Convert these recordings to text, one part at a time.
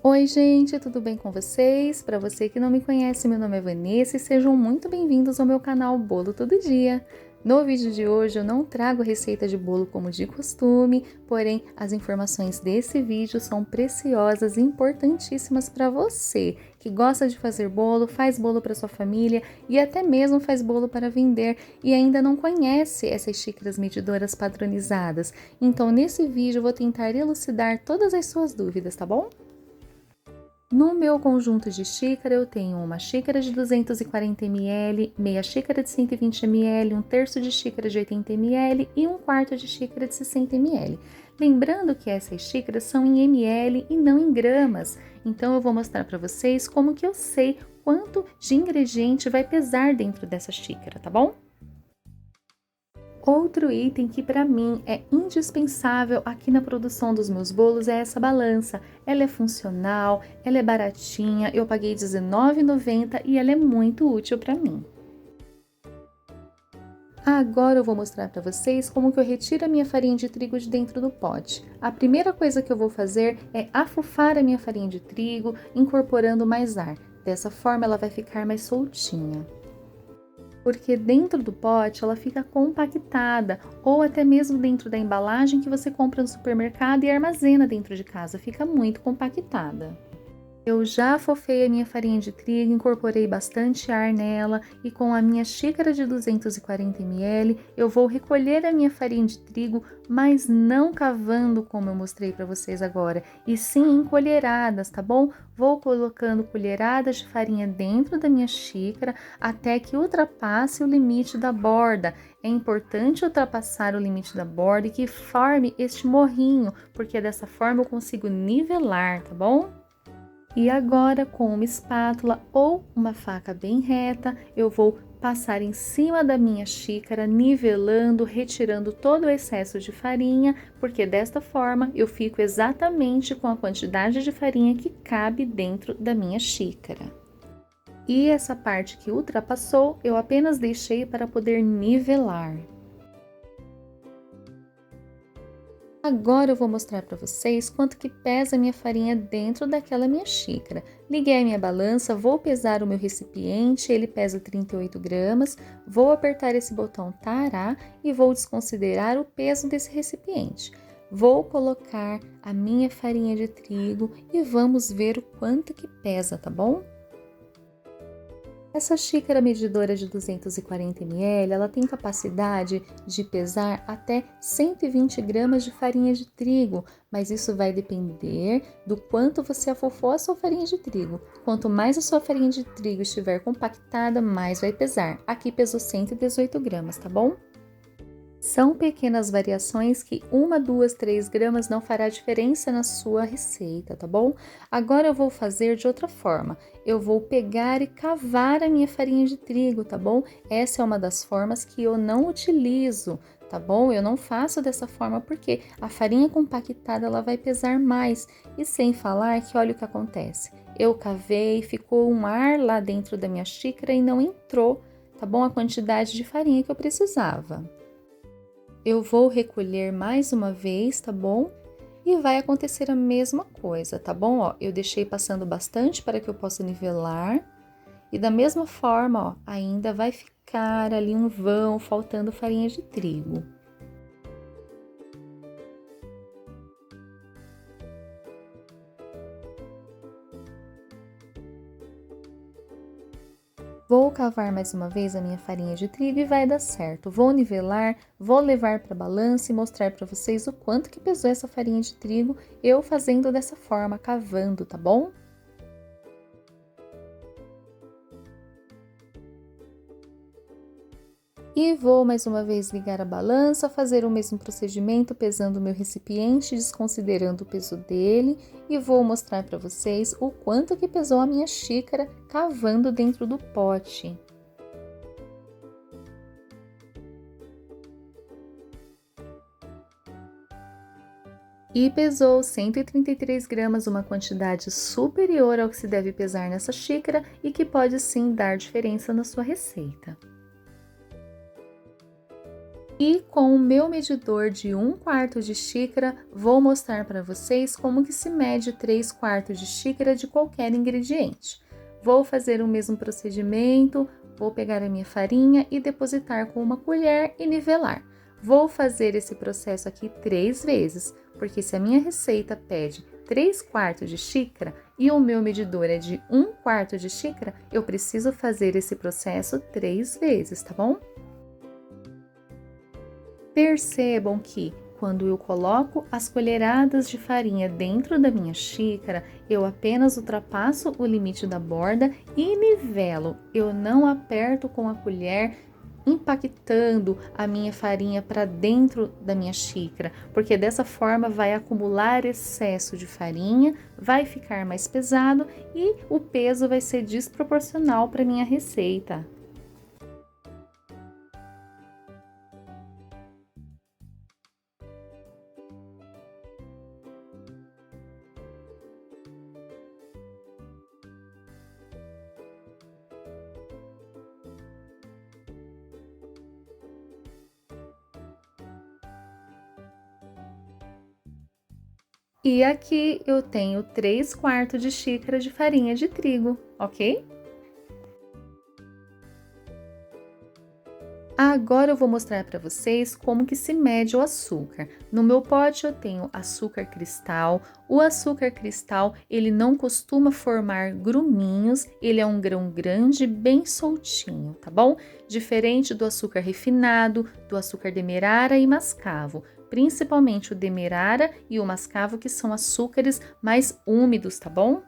Oi, gente, tudo bem com vocês? Para você que não me conhece, meu nome é Vanessa e sejam muito bem-vindos ao meu canal Bolo Todo Dia. No vídeo de hoje eu não trago receita de bolo como de costume, porém as informações desse vídeo são preciosas e importantíssimas para você que gosta de fazer bolo, faz bolo para sua família e até mesmo faz bolo para vender e ainda não conhece essas xícaras medidoras padronizadas. Então nesse vídeo eu vou tentar elucidar todas as suas dúvidas, tá bom? No meu conjunto de xícara, eu tenho uma xícara de 240 ml, meia xícara de 120 ml, um terço de xícara de 80 ml e um quarto de xícara de 60 ml. Lembrando que essas xícaras são em ml e não em gramas, então eu vou mostrar para vocês como que eu sei quanto de ingrediente vai pesar dentro dessa xícara, tá bom? Outro item que para mim é indispensável aqui na produção dos meus bolos é essa balança. Ela é funcional, ela é baratinha, eu paguei R$19,90 e ela é muito útil para mim. Agora eu vou mostrar para vocês como que eu retiro a minha farinha de trigo de dentro do pote. A primeira coisa que eu vou fazer é afofar a minha farinha de trigo, incorporando mais ar. Dessa forma ela vai ficar mais soltinha. Porque dentro do pote ela fica compactada, ou até mesmo dentro da embalagem que você compra no supermercado e armazena dentro de casa, fica muito compactada. Eu já afofei a minha farinha de trigo, incorporei bastante ar nela e com a minha xícara de 240 ml eu vou recolher a minha farinha de trigo, mas não cavando como eu mostrei para vocês agora, e sim em colheradas, tá bom? Vou colocando colheradas de farinha dentro da minha xícara até que ultrapasse o limite da borda. É importante ultrapassar o limite da borda e que forme este morrinho, porque dessa forma eu consigo nivelar, tá bom? E agora, com uma espátula ou uma faca bem reta, eu vou passar em cima da minha xícara, nivelando, retirando todo o excesso de farinha, porque desta forma eu fico exatamente com a quantidade de farinha que cabe dentro da minha xícara. E essa parte que ultrapassou, eu apenas deixei para poder nivelar. Agora eu vou mostrar para vocês quanto que pesa a minha farinha dentro daquela minha xícara. Liguei a minha balança, vou pesar o meu recipiente, ele pesa 38 gramas, vou apertar esse botão tará e vou desconsiderar o peso desse recipiente. Vou colocar a minha farinha de trigo e vamos ver o quanto que pesa, tá bom? Essa xícara medidora de 240 ml, ela tem capacidade de pesar até 120 gramas de farinha de trigo, mas isso vai depender do quanto você afofou a sua farinha de trigo. Quanto mais a sua farinha de trigo estiver compactada, mais vai pesar. Aqui pesou 118 gramas, tá bom? São pequenas variações que 1, 2, 3 gramas não fará diferença na sua receita, tá bom? Agora eu vou fazer de outra forma. Eu vou pegar e cavar a minha farinha de trigo, tá bom? Essa é uma das formas que eu não utilizo, tá bom? Eu não faço dessa forma porque a farinha compactada ela vai pesar mais. E sem falar que olha o que acontece. Eu cavei, ficou um ar lá dentro da minha xícara e não entrou, tá bom? A quantidade de farinha que eu precisava. Eu vou recolher mais uma vez, tá bom? E vai acontecer a mesma coisa, tá bom? Ó, eu deixei passando bastante para que eu possa nivelar. E da mesma forma, ó, ainda vai ficar ali um vão, faltando farinha de trigo. Vou cavar mais uma vez a minha farinha de trigo e vai dar certo. Vou nivelar, vou levar para a balança e mostrar para vocês o quanto que pesou essa farinha de trigo, eu fazendo dessa forma, cavando, tá bom? E vou mais uma vez ligar a balança, fazer o mesmo procedimento, pesando o meu recipiente, desconsiderando o peso dele, e vou mostrar para vocês o quanto que pesou a minha xícara cavando dentro do pote. E pesou 133 gramas, uma quantidade superior ao que se deve pesar nessa xícara e que pode sim dar diferença na sua receita. E com o meu medidor de 1/4 de xícara, vou mostrar para vocês como que se mede 3/4 de xícara de qualquer ingrediente. Vou fazer o mesmo procedimento, vou pegar a minha farinha e depositar com uma colher e nivelar. Vou fazer esse processo aqui 3 vezes, porque se a minha receita pede 3/4 de xícara e o meu medidor é de 1/4 de xícara, eu preciso fazer esse processo 3 vezes, tá bom? Percebam que, quando eu coloco as colheradas de farinha dentro da minha xícara, eu apenas ultrapasso o limite da borda e nivelo. Eu não aperto com a colher, impactando a minha farinha para dentro da minha xícara, porque dessa forma vai acumular excesso de farinha, vai ficar mais pesado e o peso vai ser desproporcional para minha receita. E aqui eu tenho 3/4 de xícara de farinha de trigo, ok? Agora eu vou mostrar para vocês como que se mede o açúcar. No meu pote eu tenho açúcar cristal. O açúcar cristal, ele não costuma formar gruminhos, ele é um grão grande, bem soltinho, tá bom? Diferente do açúcar refinado, do açúcar demerara e mascavo. Principalmente o demerara e o mascavo, que são açúcares mais úmidos, tá bom?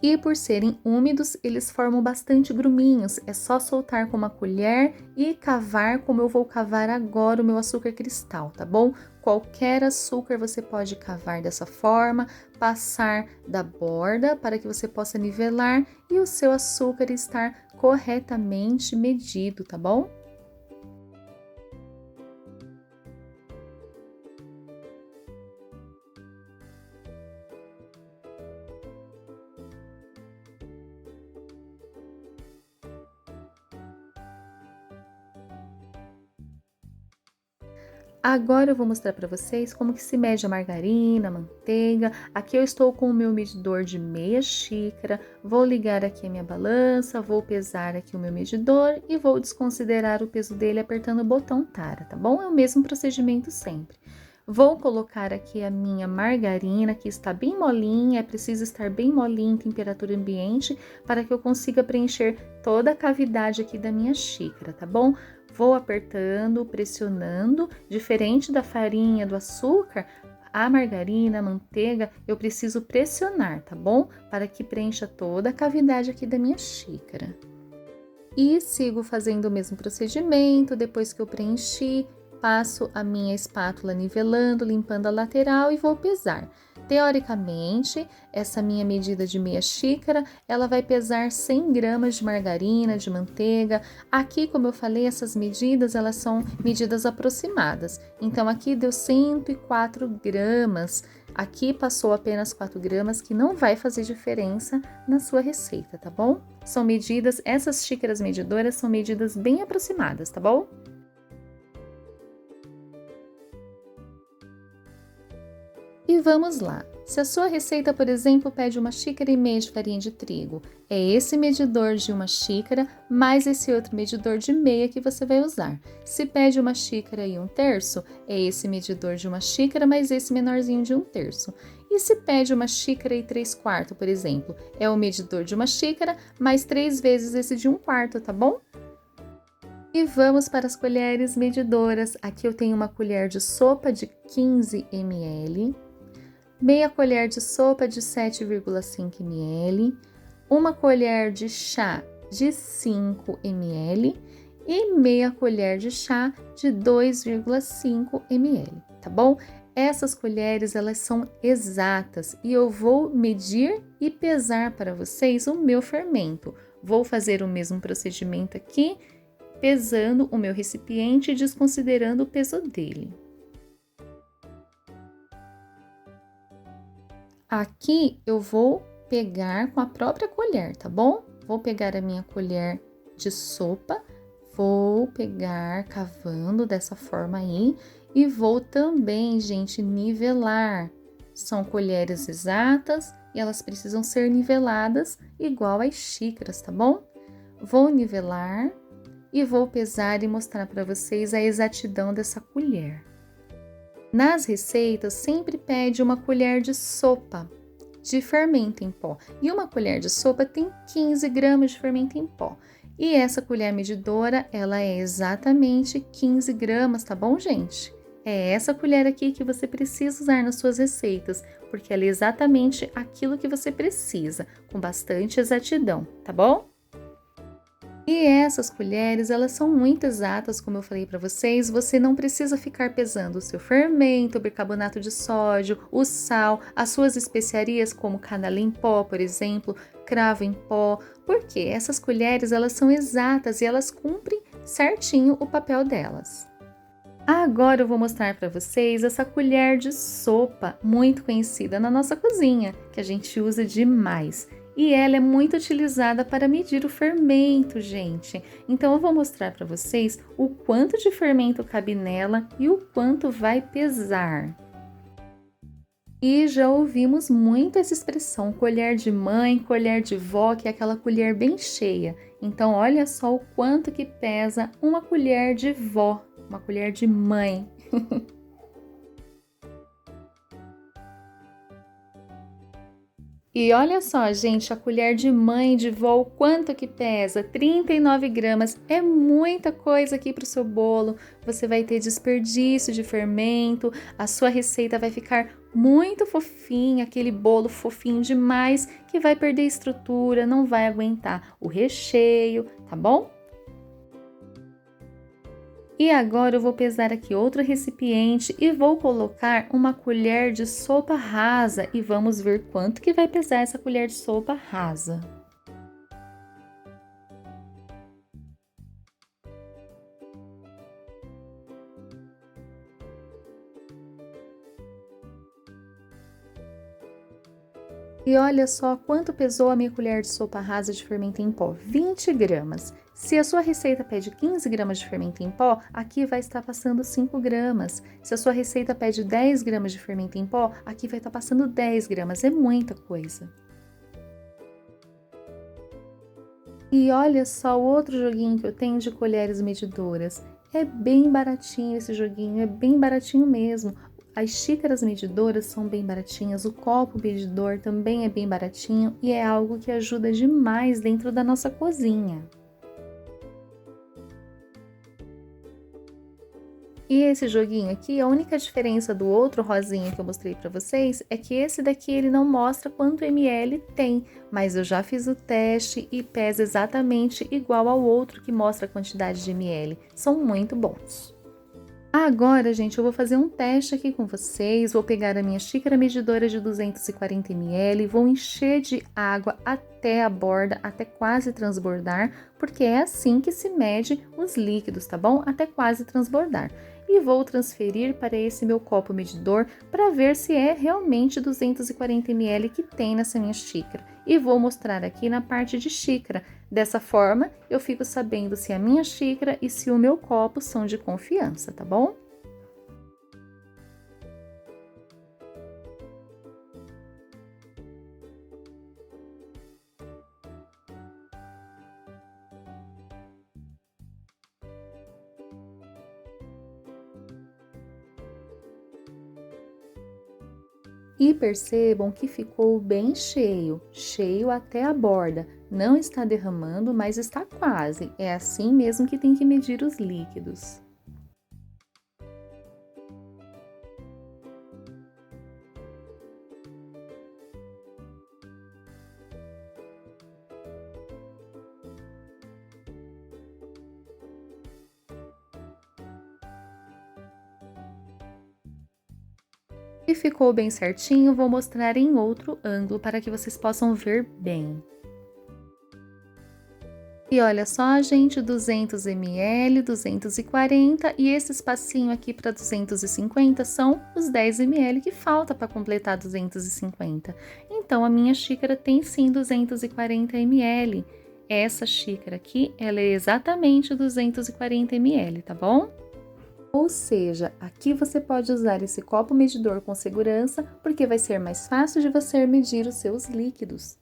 E por serem úmidos, eles formam bastante gruminhos. É só soltar com uma colher e cavar como eu vou cavar agora o meu açúcar cristal, tá bom? Qualquer açúcar você pode cavar dessa forma, passar da borda para que você possa nivelar e o seu açúcar estar corretamente medido, tá bom? Agora eu vou mostrar para vocês como que se mede a margarina, a manteiga. Aqui eu estou com o meu medidor de meia xícara, vou ligar aqui a minha balança, vou pesar aqui o meu medidor e vou desconsiderar o peso dele apertando o botão tara, tá bom? É o mesmo procedimento sempre. Vou colocar aqui a minha margarina, que está bem molinha, é preciso estar bem molinha em temperatura ambiente para que eu consiga preencher toda a cavidade aqui da minha xícara, tá bom? Vou apertando, pressionando, diferente da farinha, do açúcar, a margarina, a manteiga, eu preciso pressionar, tá bom? Para que preencha toda a cavidade aqui da minha xícara. E sigo fazendo o mesmo procedimento, depois que eu preenchi, passo a minha espátula nivelando, limpando a lateral e vou pesar. Teoricamente, essa minha medida de meia xícara, ela vai pesar 100 gramas de margarina, de manteiga. Aqui, como eu falei, essas medidas, elas são medidas aproximadas. Então, aqui deu 104 gramas. Aqui passou apenas 4 gramas, que não vai fazer diferença na sua receita, tá bom? São medidas, essas xícaras medidoras são medidas bem aproximadas, tá bom? E vamos lá. Se a sua receita, por exemplo, pede 1,5 xícara de farinha de trigo, é esse medidor de 1 xícara mais esse outro medidor de meia que você vai usar. Se pede 1,1 xícara, é esse medidor de 1 xícara mais esse menorzinho de 1/3. E se pede 1,3 xícaras, por exemplo, é o medidor de 1 xícara mais 3 vezes esse de 1/4, tá bom? E vamos para as colheres medidoras. Aqui eu tenho uma colher de sopa de 15 ml, meia colher de sopa de 7,5 ml, uma colher de chá de 5 ml e meia colher de chá de 2,5 ml, tá bom? Essas colheres, elas são exatas e eu vou medir e pesar para vocês o meu fermento. Vou fazer o mesmo procedimento aqui, pesando o meu recipiente e desconsiderando o peso dele. Aqui eu vou pegar com a própria colher, tá bom? Vou pegar a minha colher de sopa, vou pegar cavando dessa forma aí e vou também, gente, nivelar. São colheres exatas e elas precisam ser niveladas igual às xícaras, tá bom? Vou nivelar e vou pesar e mostrar para vocês a exatidão dessa colher. Nas receitas, sempre pede uma colher de sopa de fermento em pó. E uma colher de sopa tem 15 gramas de fermento em pó. E essa colher medidora, ela é exatamente 15 gramas, tá bom, gente? É essa colher aqui que você precisa usar nas suas receitas, porque ela é exatamente aquilo que você precisa, com bastante exatidão, tá bom? E essas colheres, elas são muito exatas, como eu falei para vocês, você não precisa ficar pesando o seu fermento, o bicarbonato de sódio, o sal, as suas especiarias como canela em pó, por exemplo, cravo em pó, porque essas colheres, elas são exatas e elas cumprem certinho o papel delas. Agora eu vou mostrar para vocês essa colher de sopa, muito conhecida na nossa cozinha, que a gente usa demais. E ela é muito utilizada para medir o fermento, gente. Então eu vou mostrar para vocês o quanto de fermento cabe nela e o quanto vai pesar. E já ouvimos muito essa expressão, colher de mãe, colher de vó, que é aquela colher bem cheia. Então olha só o quanto que pesa uma colher de vó, uma colher de mãe. E olha só, gente, a colher de mãe de vó, quanto que pesa? 39 gramas. É muita coisa aqui para o seu bolo. Você vai ter desperdício de fermento, a sua receita vai ficar muito fofinha, aquele bolo fofinho demais que vai perder estrutura, não vai aguentar o recheio, tá bom? E agora eu vou pesar aqui outro recipiente e vou colocar uma colher de sopa rasa e vamos ver quanto que vai pesar essa colher de sopa rasa. E olha só quanto pesou a minha colher de sopa rasa de fermento em pó, 20 gramas. Se a sua receita pede 15 gramas de fermento em pó, aqui vai estar passando 5 gramas. Se a sua receita pede 10 gramas de fermento em pó, aqui vai estar passando 10 gramas, é muita coisa. E olha só o outro joguinho que eu tenho de colheres medidoras. É bem baratinho esse joguinho, é bem baratinho mesmo. As xícaras medidoras são bem baratinhas, o copo medidor também é bem baratinho e é algo que ajuda demais dentro da nossa cozinha. E esse joguinho aqui, a única diferença do outro rosinha que eu mostrei para vocês é que esse daqui ele não mostra quanto ml tem, mas eu já fiz o teste e pesa exatamente igual ao outro que mostra a quantidade de ml. São muito bons. Agora, gente, eu vou fazer um teste aqui com vocês. Vou pegar a minha xícara medidora de 240 ml, vou encher de água até a borda, até quase transbordar, porque é assim que se mede os líquidos, tá bom? Até quase transbordar. E vou transferir para esse meu copo medidor para ver se é realmente 240 ml que tem nessa minha xícara. E vou mostrar aqui na parte de xícara. Dessa forma, eu fico sabendo se a minha xícara e se o meu copo são de confiança, tá bom? E percebam que ficou bem cheio, cheio até a borda. Não está derramando, mas está quase. É assim mesmo que tem que medir os líquidos. E ficou bem certinho, vou mostrar em outro ângulo para que vocês possam ver bem. E olha só, gente, 200 ml, 240 e esse espacinho aqui para 250 são os 10 ml que falta para completar 250. Então, a minha xícara tem sim 240 ml. essa xícara aqui, ela é exatamente 240 ml, tá bom? Ou seja, aqui você pode usar esse copo medidor com segurança, porque vai ser mais fácil de você medir os seus líquidos.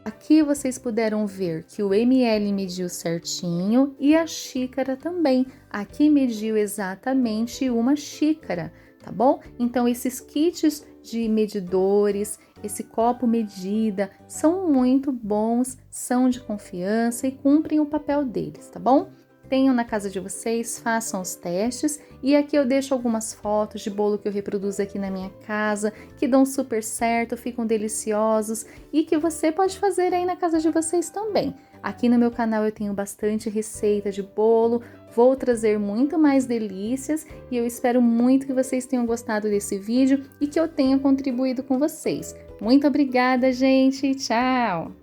Aqui vocês puderam ver que o ml mediu certinho e a xícara também. Aqui mediu exatamente uma xícara, tá bom? Então esses kits de medidores, esse copo medida, são muito bons, são de confiança e cumprem o papel deles, tá bom? Tenham na casa de vocês, façam os testes e aqui eu deixo algumas fotos de bolo que eu reproduzo aqui na minha casa, que dão super certo, ficam deliciosos e que você pode fazer aí na casa de vocês também. Aqui no meu canal eu tenho bastante receita de bolo, vou trazer muito mais delícias e eu espero muito que vocês tenham gostado desse vídeo e que eu tenha contribuído com vocês. Muito obrigada, gente! Tchau!